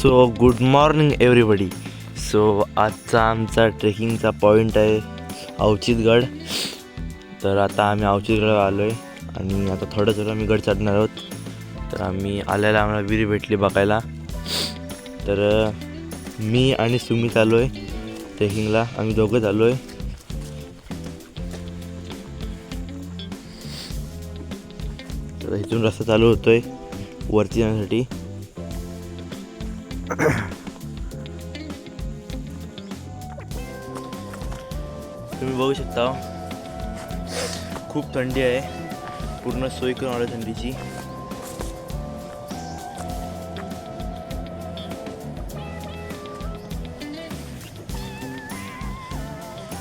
So good morning everybody. So आजचा आमचा ट्रेकिंगचा point आहे अवचितगड. तर आता आम्ही अवचितगड आलो आहे आणि आता थोडं आम्ही गड चढणार आहोत. तर आम्ही आल्याला आम्हाला विहीर भेटली बघायला. तर मी आणि सुमित आलो आहे ट्रेकिंगला, आम्ही दोघंच आलो आहे. तर इथून रस्ता चालू होतो आहे वरती जाण्यासाठी. तुम्ही बघू शकता खूप थंडी आहे, पूर्ण सोय करून आलो थंडीची.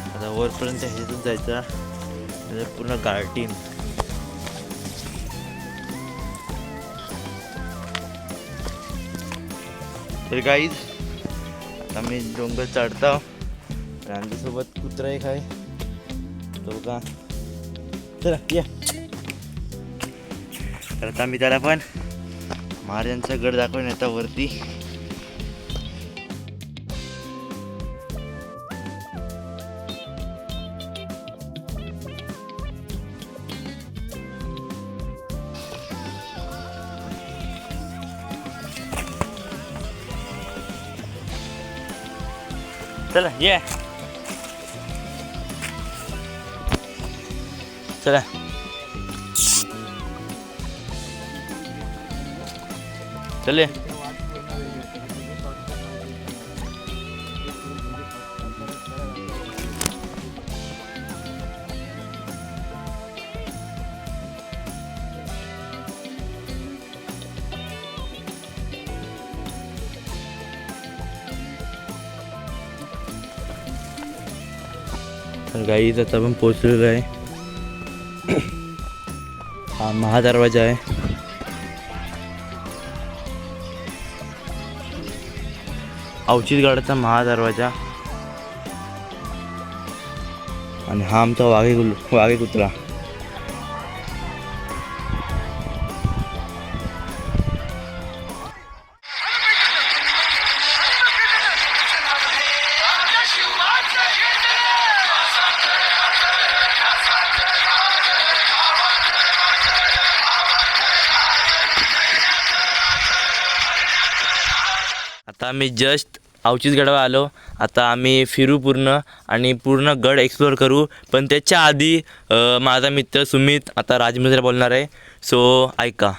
आता वरपर्यंत ह्याच्यातून जायचं, पूर्ण गार्डन. तर गाईज आम्ही डोंगर चढतो. आमच्यासोबत कुत्रा एक आहे तो का. चला या. तर आता मी त्याला पण महाराजांचा गड दाखवून येतो वरती. चला ये. चला चले. तर गाईज आता आपण पोचलेलो आहे. हा महादरवाजा आहे. अवचितगडाचा महादरवाजा. आणि हा आमचा वाघे कुत्रा. आता आम्ही जस्ट अवचितगडावर आलो. आता आम्ही फिरू पूर्ण आणि पूर्ण गड एक्सप्लोअर करू. पण त्याच्या आधी माझा मित्र सुमित आता राजमुद्रा बोलणार आहे. सो ऐका.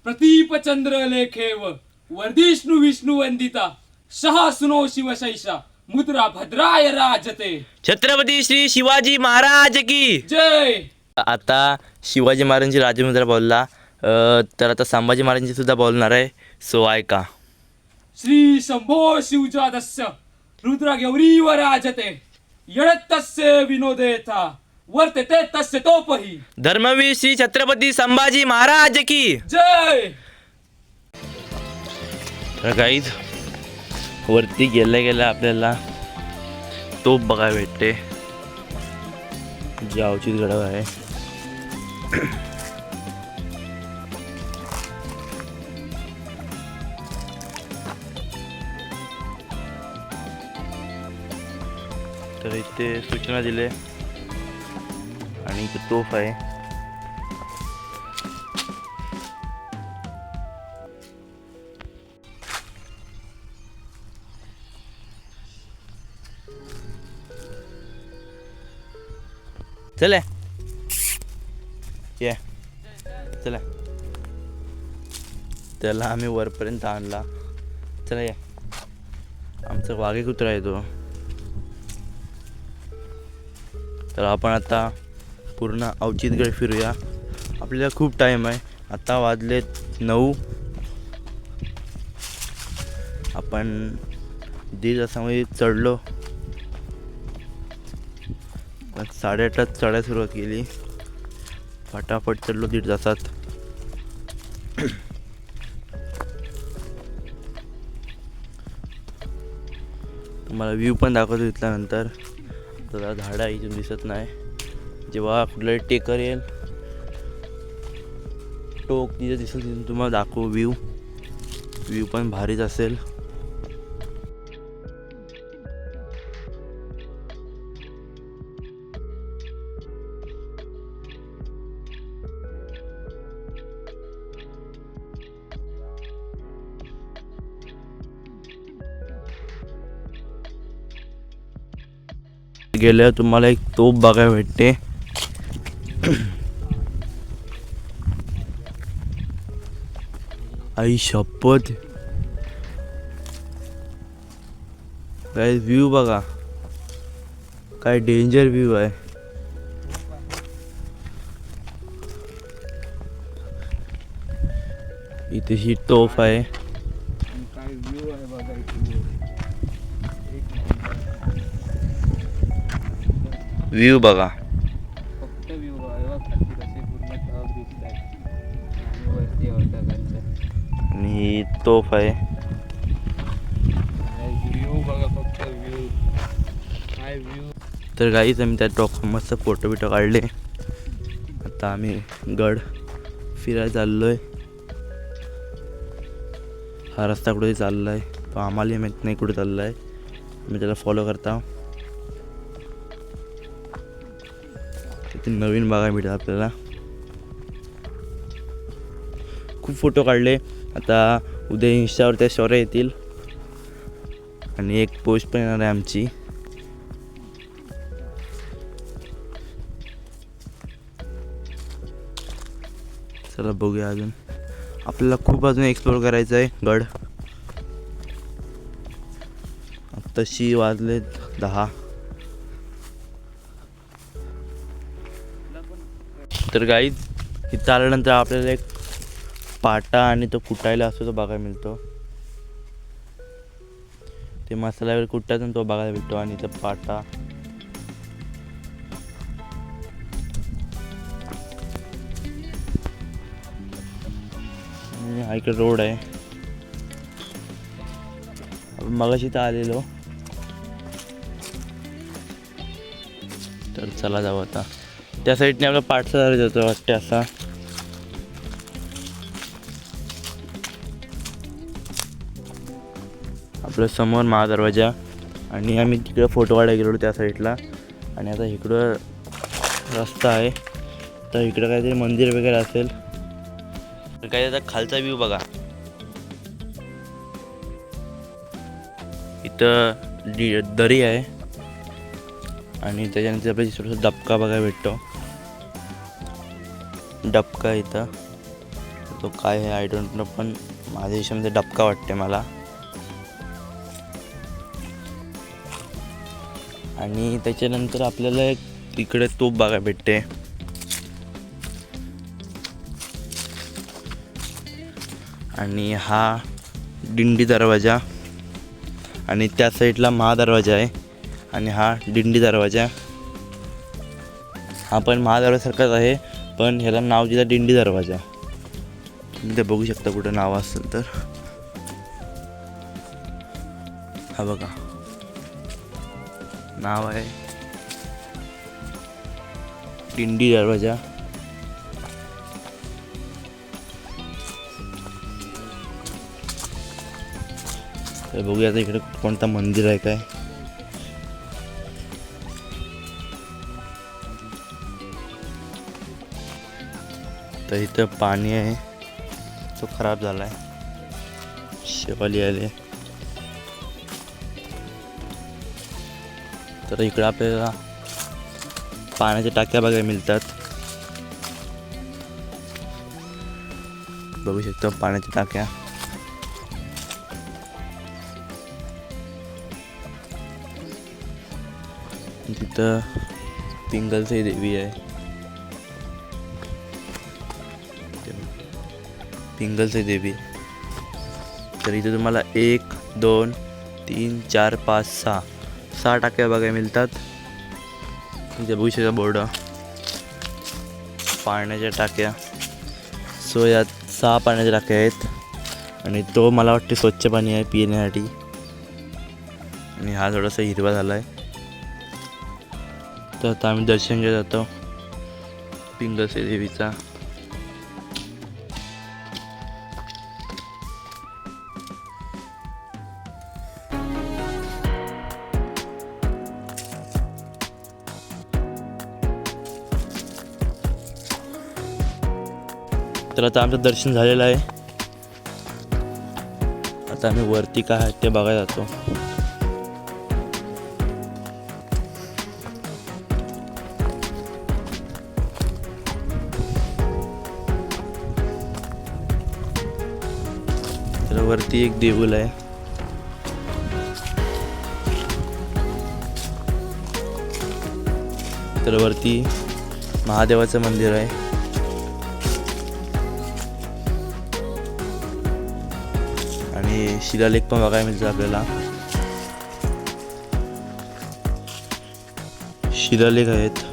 प्रतीपचंद्र लेखेव वर्धिष्णु विष्णु वंदिता सहस्नो शिवशैषा मुद्रा भद्राय राजते. छत्रपती श्री शिवाजी महाराज की जय. आता शिवाजी महाराजांची राजमुद्रा बोलला, तर आता संभाजी महाराजांची सुद्धा बोलणार आहे. सो ऐका. श्री शंभो शिवजातस्य रुद्र गौरीव राजते यडतस्य विनोदेता वर्तते तस्य तोपही. धर्मवीर श्री छत्रपती संभाजी महाराज की जय. तर गाईज वरती गेल्या आपल्याला तोप बघायला भेटते जे अवचितगडावर आहे. तर इथे सूचना दिले आणि इथे तोफ आहे. चला ये. चला त्याला आम्ही वरपर्यंत आणला. चला या. आमचा वाघे कुत्रा आहे तो. तर आपण आता पूर्ण अवचितगड फिरूया. आपल्याला खूप टाईम आहे. आता वाजलेत 9. आपण 1.5 तासामध्ये चढलो. 8:30 चढायला सुरुवात केली. फटाफट चढलो 1.5 तासात. तुम्हाला व्ह्यू पण दाखवतो तिथल्यानंतर. तर झाडं इथून दिसत नाही. जेव्हा कुठलं टेकर येईल टोक तिथे दिसेल तिथून तुम्हाला दाखवू व्ह्यू. व्ह्यू पण भारीच असेल. गेल्यावर तुम्हाला एक तोफ बघायला भेटते. आई शपथ, काय व्ह्यू बघा, काय डेंजर व्ह्यू आहे. इथे ही तोफ आहे. काय व्ह्यू आहे बघा इथे. व्ह्यू बघा. फक्त व्ह्यू आहे, खाली कसे पूर्ण ढग दिसतात आणि वरती ढगांचा. आणि ही तोफ आहे. व्ह्यू बघा, फक्त व्ह्यू. काय व्ह्यू. तर गाईच आम्ही त्या टॉप मस्त फोटो बिटो काढले. आता आम्ही गड फिरायला चाललोय. हा रस्ता कुठे चाललाय तो आम्हाला माहीत नाही कुठे चाललाय. मी त्याला फॉलो करता. तिथे नवीन बघायला मिळतं आपल्याला. खूप फोटो काढले. आता उद्या इंस्टावर त्या स्टोऱ्या येतील आणि एक पोस्ट पण येणार आहे आमची. चला बघूया. अजून आपल्याला खूप अजून एक्सप्लोर करायचं आहे गड. आत्ताशी वाजले 10. तर गाईज इथं आल्यानंतर आपल्याला एक पाटा आणि तो कुटायला असतो तो बघायला मिळतो. ते मसाल्यावर कुटायचा तो बघायला भेटतो. आणि इथं पाटा, हा इकडे रोड आहे. आपण मगाशी इथं आलेलो. तर चला जाऊ आता. त्या साईडने आपला पाठचा जातो वाटते असा. आपल्या समोर महादरवाजा. आणि आम्ही तिकडं फोटो काढायला गेलो त्या साईडला. आणि आता इकडं रस्ता आहे. तर इकडं काहीतरी मंदिर वगैरे असेल. तर काय आता खालचा व्ह्यू बघा. इथं दरी आहे आणि त्याच्यानंतर आपल्याला थोडासा डबका बघायला भेटतो. डबका इथं तो काय आहे आय डोंट नो, पण माझ्या हिशोबाने डबका वाटते मला. आणि त्याच्यानंतर आपल्याला एक इकडे तोफ बघायला भेटते. आणि हा दिंडी दरवाजा. आणि त्या साईडला महादरवाजा आहे. आणि हा दिंडी दरवाजा. हा पण महादरवाजासारखाच आहे, पण ह्याला नाव दिलं दिंडी दरवाजा. तुम्ही ते बघू शकता कुठं नाव असेल तर. हा बघा नाव आहे दिंडी दरवाजा. तर बघूया आता इकडे कोणता मंदिर आहे काय. तर इथं पाणी आहे, तो खराब झाला आहे. शेवाली आले. तर इकडं आपल्याला पाण्याच्या टाक्या बघायला मिळतात. बघू शकतो पाण्याच्या टाक्या. तिथं पिंगलची देवी आहे. पिंगलची देवी. तर इथे तुम्हाला 1 2 3 4 5 6 टाक्या बघायला मिळतात. इथे बघू शकता बोर्ड पाण्याच्या टाक्या. सो यात 6 पाण्याच्या टाक्या आहेत. आणि तो मला वाटते स्वच्छ पाणी आहे पिण्यासाठी. आणि हा थोडासा हिरवा झाला आहे. तर आता आम्ही दर्शन घेत जातो पिंगलची देवीचा. तर आता आमचं दर्शन झालेलं आहे. आता आम्ही वरती काय आहे ते बघायला जातो. तर वरती एक देऊळ आहे. तर वरती महादेवाचं मंदिर आहे. आणि शिलालेख पण बघायला मिळतो आपल्याला. शिलालेख आहेत.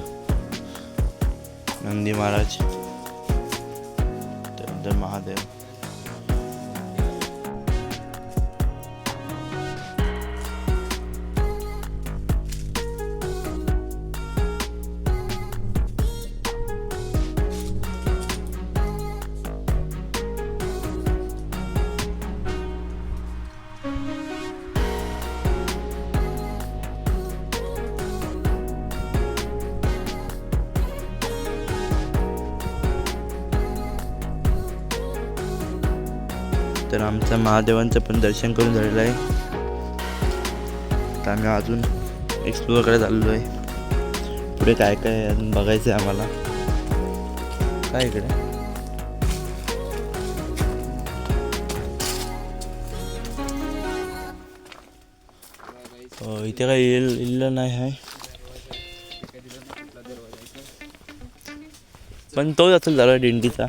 नंदी महाराज, त्यानंतर महादेव. तर आमचं महादेवांचं पण दर्शन करून झालेलं आहे. तर आम्ही अजून एक्सप्लोअर करायला चाललो आहे. पुढे काय काय आहे अजून बघायचं आहे आम्हाला. काय इकडे इथे काय इल्लं नाही आहे, पण तोच असेल झाला दिंडीचा.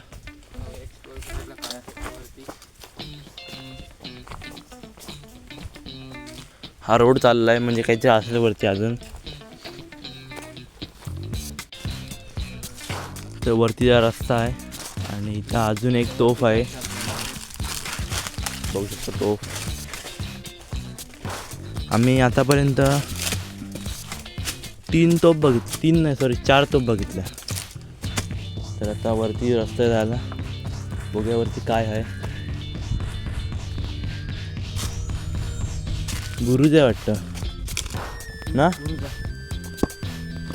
हा रोड चालला आहे म्हणजे काहीतरी असेल वरती अजून. तर वरती हा रस्ता आहे आणि इथं अजून एक तोफ आहे. बघू शकतो तोफ. आम्ही आतापर्यंत 3 तोफ बघितले, 3 नाही सॉरी 4 तोफ बघितल्या. तर आता वरती रस्ता झाला, बघूया वरती काय आहे. बुरुज आहे वाटतं ना.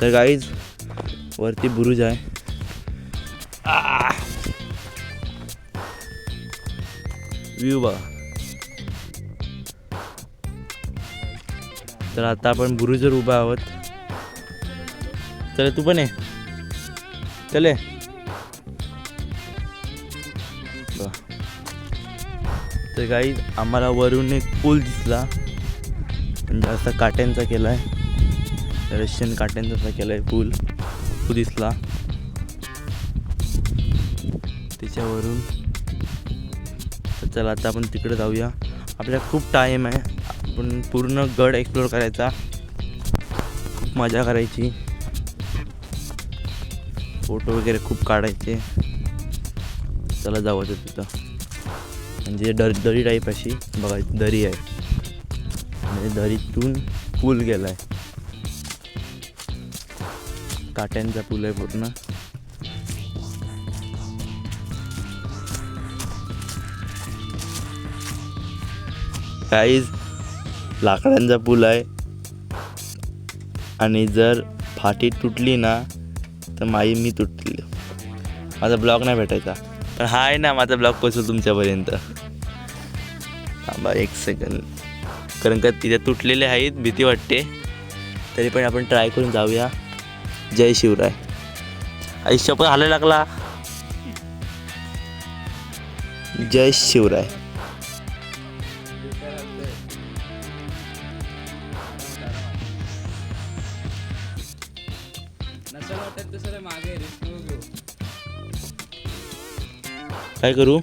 तर गाईज वरती बुरुज आहे. व्ह्यू बघा. तर आता आपण बुरुजवर उभा आहोत. चले तू पण ये, चले. तर गाईज आम्हाला वरून एक पूल दिसला, म्हणजे असा काट्यांचा केला आहे, रशियन काट्यांचा केला आहे पूल. तो दिसला त्याच्यावरून. तर चला आता आपण तिकडे जाऊया. आपल्याला खूप टाईम आहे, आपण पूर्ण गड एक्सप्लोअर करायचा, खूप मजा करायची, फोटो वगैरे खूप काढायचे. चला जाऊ तिथं. म्हणजे दरी टाईप अशी बघायची दरी आहे, म्हणजे दरीतून पूल गेला आहे, काट्यांचा पूल आहे पूर्ण. काहीच लाकडांचा पूल आहे आणि जर फाटी तुटली ना तर मी तुटली. माझा ब्लॉग नाही भेटायचा, पण हा आहे ना माझा ब्लॉग पोचतो तुमच्यापर्यंत. थांबा 1 सेकंड, कारण का तिथे तुटलेले आहेत, भीती वाटते. तरी पण आपण ट्राय करून जाऊया. जय शिवराय. आयुष्य पण हालायला लागला. जय शिवराय. काय करू?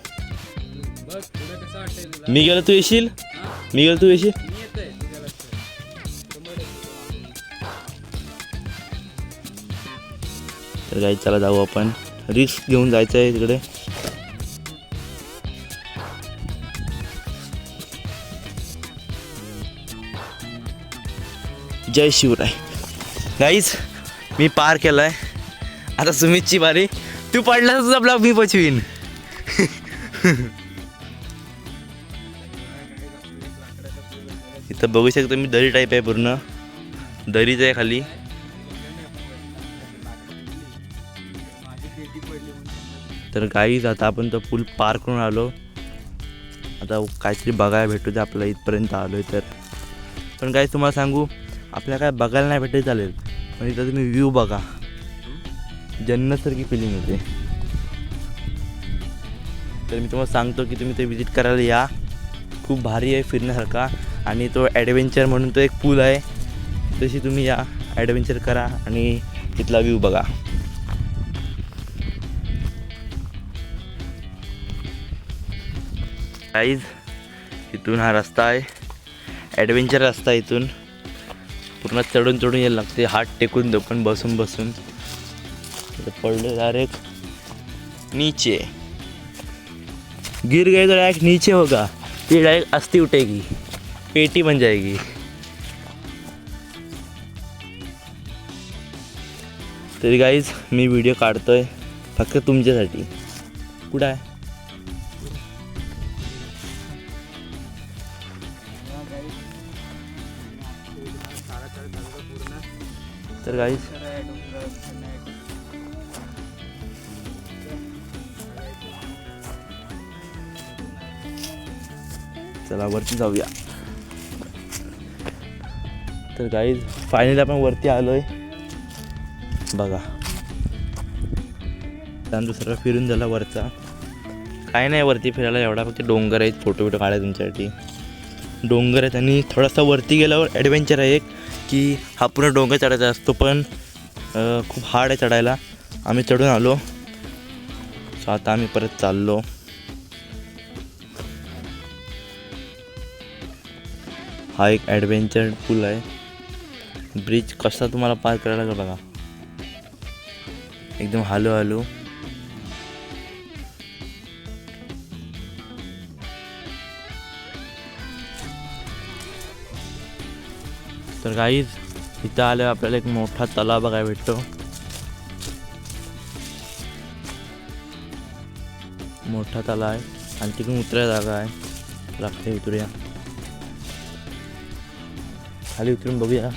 मी गेलो तू येशील, मी गेलो तू येशील. तर गाईज चला जाऊ आपण. रिस्क घेऊन जायचं आहे तिकडे. जय शिवराय. गाईज मी पार केलाय. आता सुमितची बारी. तू पडला तुझा ब्लॉग मी पचवीन. इथं बघू शकतो मी, दरी टाईप आहे पूर्ण, दरीच आहे खाली. तर गाईज आता आपण तो पूल पार करून आलो. आता काहीतरी बघायला भेटू दे, आपल्याला इथपर्यंत आलो आहे तर. पण गाईज तुम्हाला सांगू, आपल्याला काय बघायला नाही भेटत चालेल, पण इथं तुम्ही व्ह्यू बघा, जन्नतसारखी फिलिंग येते. तर मी तुम्हाला सांगतो की तुम्ही ते विजिट करायला या, खूप भारी आहे फिरण्यासारखा. आणि तो ॲडव्हेंचर म्हणून तो एक पूल आहे, तशी तुम्ही या, ॲडव्हेंचर करा आणि तिथला व्ह्यू बघा. गाईज इथून हा रस्ता आहे, ॲडव्हेंचर रस्ता. इथून पूर्ण चढून चढून यायला लागते, हात टेकून पण बसून पडले डायरेक्ट नीचे. गिर गए तो डायरेक्ट नीचे होगा, ये डायरेक्ट अस्थि उठेगी, पेटी बन जाएगी. तरी गाईज मी व्हिडिओ काढतोय फक्त तुमच्यासाठी. कुठं आहे? तर गाईज चला वरती जाऊया. तर गाईज फायनली आपण वरती आलोय बघा. त्यानंतर सर्व फिरून झाला वरचा. काय नाही वरती फिरायला एवढा, फक्त डोंगर आहेत, फोटो बिटो काढायला तुमच्यासाठी. डोंगर आहेत आणि थोडासा वरती गेल्यावर ॲडव्हेंचर आहे एक, की हा पूर्ण डोंगर चढायचा असतो, पण खूप हार्ड आहे चढायला. आम्ही चढून आलो, सो आता आम्ही परत चाललो. हा एक ॲडव्हेंचर पूल आहे. ब्रिज कसा तुम्हाला पार करायला लागेल बघा, एकदम हळू. तर गाईज इथं आल्यावर आपल्याला एक मोठा तलाव बघायला भेटतो. मोठा तलाव आहे आणि तिकडून उतरायला जागा आहे, लागते उतरूया. खाली उतरून बघूया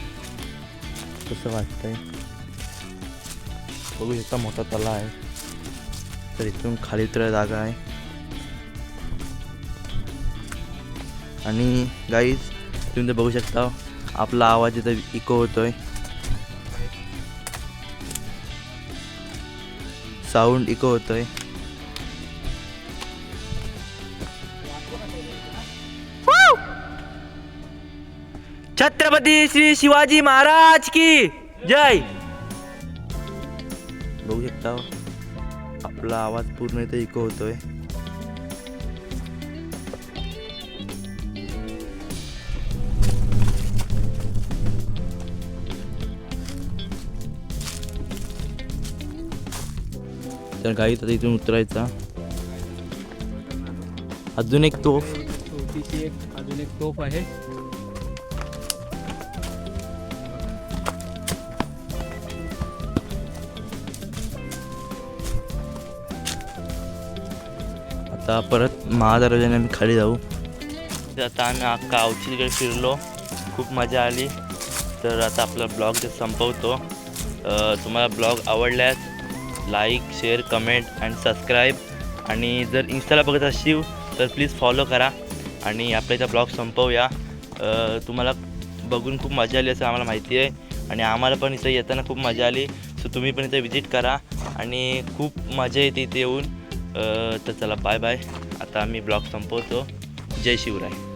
कसं वाटतंय. बघू शकता मोठा तलाव आहे. तर इथून खाली उतरायला जागा आहे. आणि गाईज तुम्ही तर बघू शकता आपला आवाज इथं इको होतोय, साऊंड इको होतोय. छत्रपती श्री शिवाजी महाराज की जय. बघू शकता आपला आवाज पूर्ण इथे इको होतोय. तर गाईत आता इथून उतरायचा. अजून एक तोफ, छोटीशी अजून एक तोफ आहे. आता परत महादरवाजाने आम्ही खाली जाऊ. आता आम्ही अख्खा अवचितगड फिरलो, खूप मजा आली. तर आता आपला ब्लॉग जे संपवतो. तुम्हाला ब्लॉग आवडल्यास like, share, comment and subscribe. आणि जर इंस्टाला बघत असाल तर प्लीज फॉलो करा. आणि आपल्या इथं ब्लॉग संपवूया. तुम्हाला बघून खूप मजा आली असं आम्हाला माहिती आहे, आणि आम्हाला पण इथं येताना खूप मजा आली. सो तुम्ही पण इथं विजिट करा आणि खूप मजा येते इथे येऊन. तर चला बाय बाय. आता आम्ही ब्लॉग संपवतो. जय शिवराय.